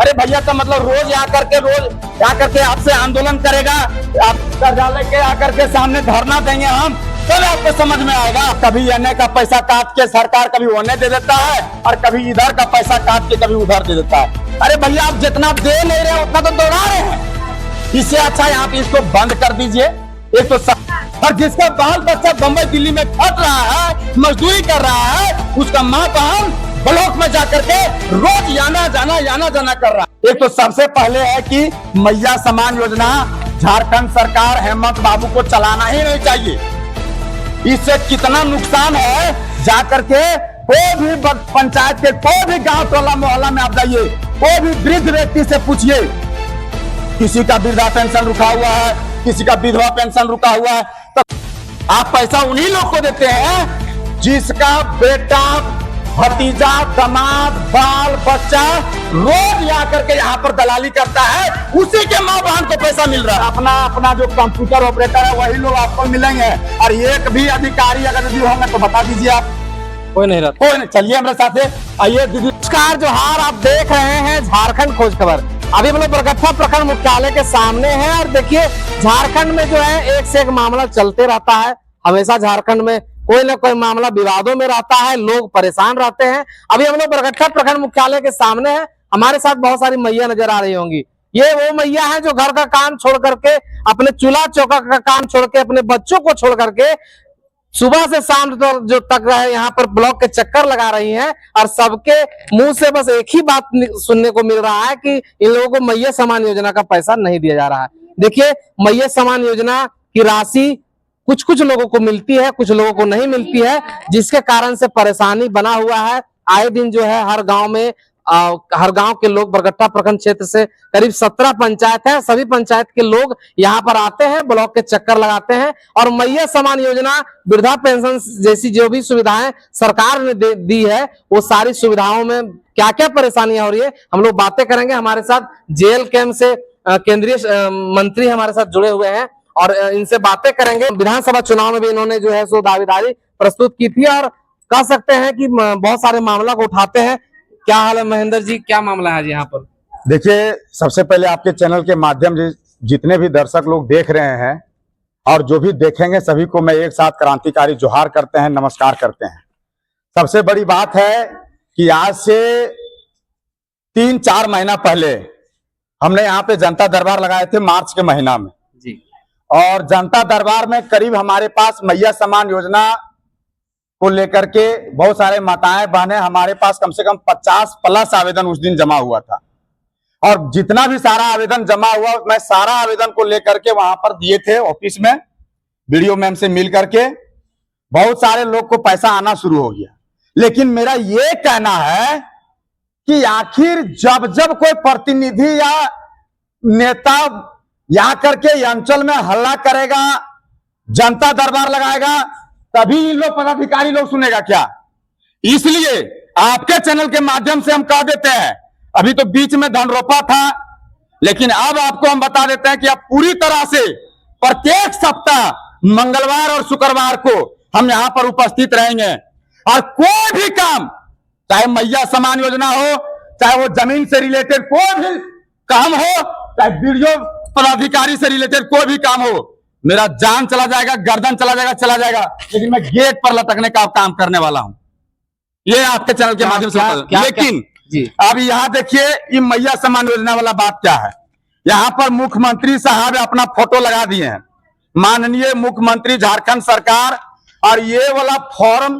अरे भैया तो मतलब रोज आकर के आपसे आंदोलन करेगा, आप कार्यालय के आकर के सामने धरना देंगे हम, तब आपको समझ में आएगा। कभी एनए का पैसा काट के सरकार कभी ओने दे देता है और कभी इधर का पैसा काट के कभी उधर दे देता है। अरे भैया आप जितना दे ले रहे हैं उतना तो दौड़ा रहे हैं। इससे अच्छा है आप इसको बंद कर दीजिए। एक तो और जिसका बाल बच्चा बम्बई दिल्ली में खट रहा है, मजदूरी कर रहा है, उसका माँ बहन ब्लॉक में जाकर के रोज आना जाना कर रहा है। एक तो सबसे पहले है कि मैया समान योजना झारखंड सरकार हेमंत बाबू को चलाना ही नहीं चाहिए। इससे कितना नुकसान है, जाकर के कोई भी पंचायत के कोई भी गांव टोला मोहल्ला में आप जाइए, कोई भी वृद्ध व्यक्ति से पूछिए, किसी का वृद्धा पेंशन रुका हुआ है, किसी का विधवा पेंशन रुका हुआ है। तो आप पैसा उन्हीं लोग को देते हैं जिसका बेटा भतीजा दामाद बाल बच्चा रोज आकर के यहाँ पर दलाली करता है, उसी के माँ बहन को पैसा मिल रहा है। अपना जो कंप्यूटर ऑपरेटर है वही लोग आपको मिलेंगे, और एक भी अधिकारी अगर यदि होंगे तो बता दीजिए आप। कोई नहीं रहता, कोई नहीं। चलिए हमारे साथ आइए दीदी। नमस्कार, जोहार। आप देख रहे हैं झारखंड खोज खबर। अभी हम लोग बरगट्ठा प्रखंड मुख्यालय के सामने हैं और देखिए झारखंड में जो है एक से एक मामला चलते रहता है। हमेशा झारखंड में कोई ना कोई मामला विवादों में रहता है, लोग परेशान रहते हैं। अभी हम लोग बरगट्ठा प्रखंड मुख्यालय के सामने हैं, हमारे साथ बहुत सारी मैया नजर आ रही होंगी। ये वो मैया है जो घर का काम छोड़ करके, अपने चूल्हा चौका का काम छोड़ के, अपने बच्चों को छोड़ करके सुबह से शाम जो तक रहे यहाँ पर ब्लॉक के चक्कर लगा रही हैं, और सबके मुंह से बस एक ही बात सुनने को मिल रहा है कि इन लोगों को मैया समान योजना का पैसा नहीं दिया जा रहा है। देखिए, मैया समान योजना की राशि कुछ कुछ लोगों को मिलती है, कुछ लोगों को नहीं मिलती है, जिसके कारण से परेशानी बना हुआ है। आए दिन जो है हर गांव के लोग, बरगट्ठा प्रखंड क्षेत्र से करीब 17 पंचायत है, सभी पंचायत के लोग यहाँ पर आते हैं, ब्लॉक के चक्कर लगाते हैं, और मैया समान योजना, वृद्धा पेंशन जैसी जो भी सुविधाएं सरकार ने दी है, वो सारी सुविधाओं में क्या क्या परेशानियां हो रही है, हम लोग बातें करेंगे। हमारे साथ जेल कैंप से केंद्रीय मंत्री हमारे साथ जुड़े हुए हैं और इनसे बातें करेंगे। विधानसभा चुनाव में भी इन्होंने जो है सो दावेदारी प्रस्तुत की थी, और कह सकते हैं कि बहुत सारे मामला को उठाते हैं। क्या हाल है महेंद्र जी, क्या मामला है यहाँ पर? देखिए, सबसे पहले आपके चैनल के माध्यम से जितने भी दर्शक लोग देख रहे हैं और जो भी देखेंगे सभी को मैं एक साथ क्रांतिकारी जोहार करते हैं, नमस्कार करते हैं। सबसे बड़ी बात है कि आज से 3-4 महीना पहले हमने यहाँ पे जनता दरबार लगाए थे मार्च के महीना में जी, और जनता दरबार में करीब हमारे पास मैया समान योजना को लेकर के बहुत सारे माताएं बहनें, हमारे पास कम से कम 50+ आवेदन उस दिन जमा हुआ था, और जितना भी सारा आवेदन जमा हुआ मैं सारा आवेदन को लेकर के वहां पर दिए थे ऑफिस में, वीडियो मैम से मिल करके बहुत सारे लोग को पैसा आना शुरू हो गया। लेकिन मेरा ये कहना है कि आखिर जब जब कोई प्रतिनिधि या नेता यहाँ करके अंचल में हल्ला करेगा, जनता दरबार लगाएगा, तभी इन लोग पदाधिकारी लोग सुनेगा क्या? इसलिए आपके चैनल के माध्यम से हम कह देते हैं, अभी तो बीच में धन रोपा था, लेकिन अब आपको हम बता देते हैं कि आप पूरी तरह से प्रत्येक सप्ताह मंगलवार और शुक्रवार को हम यहाँ पर उपस्थित रहेंगे, और कोई भी काम, चाहे मैया समान योजना हो, चाहे वो जमीन से रिलेटेड कोई भी काम हो, चाहे वीडियो पदाधिकारी से रिलेटेड कोई भी काम हो, मेरा जान चला जाएगा, गर्दन चला जाएगा, लेकिन मैं गेट पर लटकने का काम करने वाला हूं। ये आपके चैनल के माध्यम से लेकिन जी, अब यहाँ देखिए, ये मैया समान योजना वाला बात क्या है। यहाँ पर मुख्यमंत्री साहब अपना फोटो लगा दिए हैं, माननीय मुख्यमंत्री झारखंड सरकार, और ये वाला फॉर्म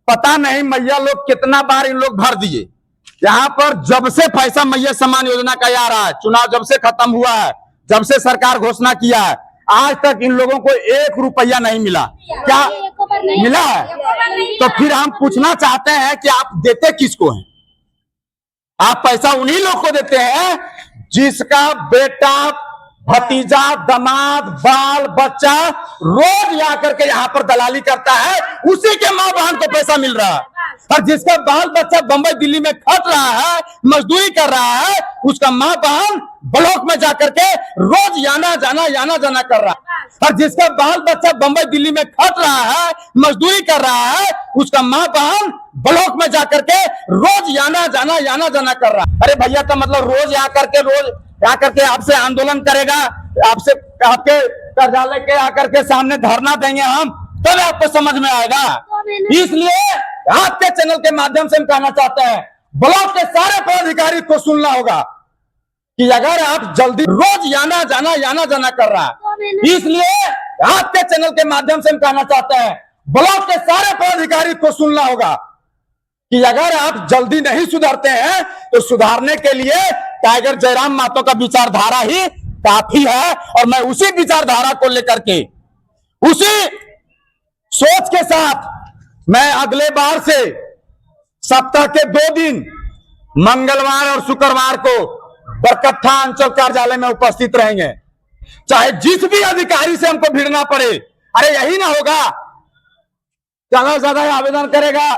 पता नहीं मैया लोग कितना बार इन लोग भर दिए। यहाँ पर जब से पैसा मैया समान योजना का आ रहा है, चुनाव जब से खत्म हुआ है, जब से सरकार घोषणा किया है, आज तक इन लोगों को 1 रुपया नहीं मिला। क्या मिला है? तो फिर हम पूछना चाहते हैं कि आप देते किसको हैं? आप पैसा उन्हीं लोग को देते हैं जिसका बेटा भतीजा दामाद बाल बच्चा रोज आकर के यहाँ पर दलाली करता है, उसी के माँ बहन को पैसा मिल रहा है। और जिसका बाल बच्चा बम्बई दिल्ली में खट रहा है, मजदूरी कर रहा है, उसका माँ बहन ब्लॉक में जाकर के रोज आना जाना कर रहा है। और जिसका बाल बच्चा बम्बई दिल्ली में खट रहा है, मजदूरी कर रहा है, उसका माँ बहन ब्लॉक में जाकर के रोज आना जाना कर रहा है। अरे भैया तो मतलब रोज आकर के आपसे आंदोलन करेगा, आपसे आपके कार्यालय के आकर के सामने धरना देंगे हम, तब आपको समझ में आएगा। इसलिए आपके चैनल के माध्यम से हम कहना चाहते हैं, ब्लॉक के सारे पदाधिकारी को सुनना होगा कि अगर आप जल्दी रोज आना जाना कर रहा है, इसलिए आपके चैनल के माध्यम से हम कहना चाहते हैं, ब्लॉक के सारे पदाधिकारी को सुनना होगा कि अगर आप जल्दी नहीं सुधरते हैं तो सुधारने के लिए टाइगर जयराम महतो का विचारधारा ही काफी है। और मैं उसी विचारधारा को लेकर के, उसी सोच के साथ मैं अगले बार से सप्ताह के 2 दिन मंगलवार और शुक्रवार को बरकट्ठा अंचल कार्यालय में उपस्थित रहेंगे, चाहे जिस भी अधिकारी से हमको भिड़ना पड़े। अरे यही ना होगा, ज्यादा से ज्यादा आवेदन करेगा,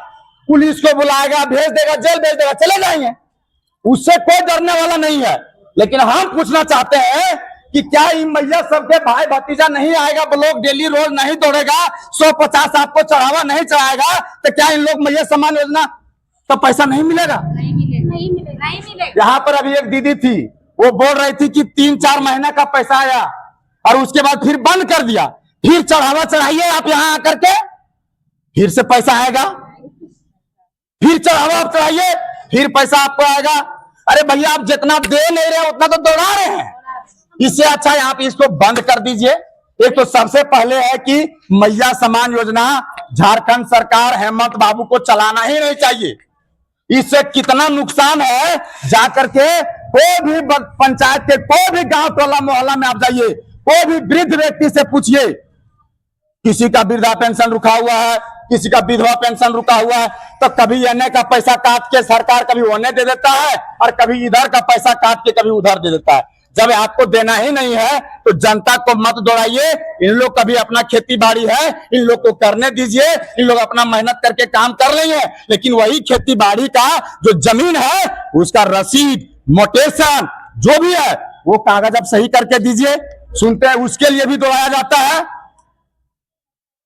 पुलिस को बुलाएगा, भेज देगा, जेल भेज देगा, चले जाएंगे, उससे कोई डरने वाला नहीं है। लेकिन हम पूछना चाहते हैं कि क्या इन मैया सबके भाई भतीजा नहीं आएगा, ब्लॉक डेली रोज नहीं दौड़ेगा, 150 आपको चढ़ावा नहीं चढ़ाएगा, तो क्या इन लोग मैया सम्मान योजना तो पैसा नहीं मिलेगा? नहीं मिलेगा। यहाँ पर अभी एक दीदी थी, वो बोल रही थी कि 3-4 महीना का पैसा आया और उसके बाद फिर बंद कर दिया। फिर चढ़ावा चढ़ाइए आप यहाँ आकर के, फिर से पैसा आएगा, फिर चढ़ावा आप चढ़ाइए, फिर पैसा आपको आएगा। अरे भैया आप जितना दे नहीं रहे उतना तो दौड़ा रहे हैं, इससे अच्छा है आप इसको बंद कर दीजिए। एक तो सबसे पहले है कि मैया सम्मान योजना झारखंड सरकार हेमंत बाबू को चलाना ही नहीं चाहिए। इससे कितना नुकसान है, जाकर के कोई भी पंचायत के कोई भी गांव टोला मोहल्ला में आप जाइए, कोई भी वृद्ध व्यक्ति से पूछिए, किसी का वृद्धा पेंशन रुका हुआ है, किसी का विधवा पेंशन रुका हुआ है, तो कभी एनए का पैसा काट के सरकार कभी ओने दे देता है और कभी इधर का पैसा काट के कभी उधर दे देता है। जब आपको देना ही नहीं है तो जनता को मत दौड़ाइए। इन लोग कभी अपना खेती बाड़ी है, इन लोग को करने दीजिए, इन लोग अपना मेहनत करके काम कर लेंगे, लेकिन वही खेती बाड़ी का जो जमीन है उसका रसीद, मोटेशन जो भी है वो कागज आप सही करके दीजिए। सुनते हैं उसके लिए भी दौड़ाया जाता है।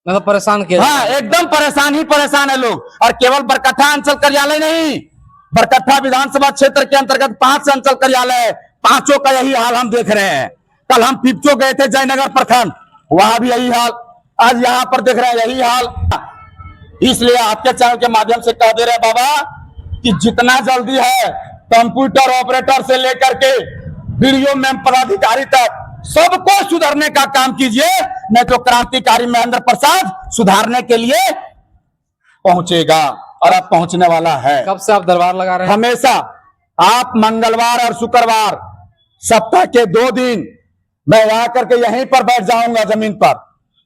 मतलब परेशान किया। हाँ, एकदम परेशान है लोग। और केवल बरकट्ठा अंचल कार्यालय नहीं, बरकट्ठा विधानसभा क्षेत्र के अंतर्गत 5 अंचल कार्यालय है, 5 का यही हाल हम देख रहे हैं। कल हम पिपचो गए थे, जयनगर प्रखंड, वहां भी यही हाल, आज यहाँ पर देख रहे हैं यही हाल। इसलिए आपके चैनल के माध्यम से कह दे रहे बाबा कि जितना जल्दी है कंप्यूटर ऑपरेटर से लेकर के वीडियो मैम पदाधिकारी तक सबको सुधारने का काम कीजिए, नहीं तो क्रांतिकारी महेंद्र प्रसाद सुधारने के लिए पहुंचेगा और अब पहुंचने वाला है। कब से आप दरबार लगा रहे हैं? हमेशा आप मंगलवार और शुक्रवार सप्ताह के 2 दिन मैं यहाँ करके यहीं पर बैठ जाऊंगा जमीन पर।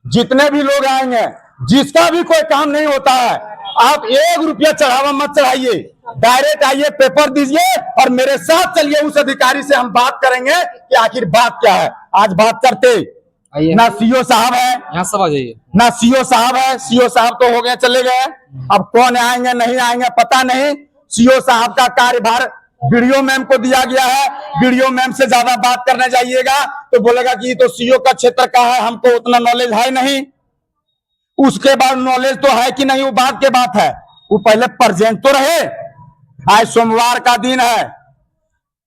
जितने भी लोग आएंगे, जिसका भी कोई काम नहीं होता है, आप 1 रुपया चढ़ावा मत चढ़ाइए, डायरेक्ट आइए, पेपर दीजिए और मेरे साथ चलिए। उस अधिकारी से हम बात करेंगे कि आखिर बात क्या है। आज बात करते ना सीओ साहब है, यहाँ सब आ जाइए, ना सीओ साहब है, सीओ साहब तो हो गए चले गए, अब कौन आएंगे नहीं आएंगे पता नहीं। सीओ साहब का कार्यभार वीडियो मैम को दिया गया है, वीडियो मैम से ज्यादा बात करने जाइएगा तो बोलेगा कि ये तो सीओ का क्षेत्र का है, हमको उतना नॉलेज है नहीं। उसके बाद नॉलेज तो है कि नहीं वो बात के बात है, वो पहले प्रेजेंट तो रहे। आज सोमवार का दिन है,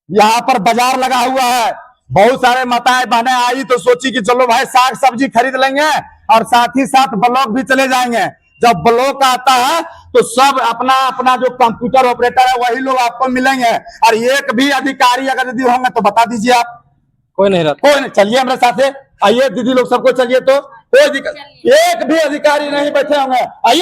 यहाँ पर बाजार लगा हुआ है, बहुत सारे माताएं बहनें आई तो सोची कि चलो भाई साग सब्जी खरीद लेंगे और साथ ही साथ ब्लॉक भी चले जाएंगे। जब ब्लॉक आता है तो सब अपना अपना जो कंप्यूटर ऑपरेटर है वही लोग आपको मिलेंगे, और एक भी अधिकारी अगर यदि होंगे तो बता दीजिए आप। कोई नहीं रहता। कोई नहीं, चलिए हमारे साथ आइए दीदी लोग सबको चलिए, तो कोई एक भी अधिकारी नहीं बैठे होंगे, आइए।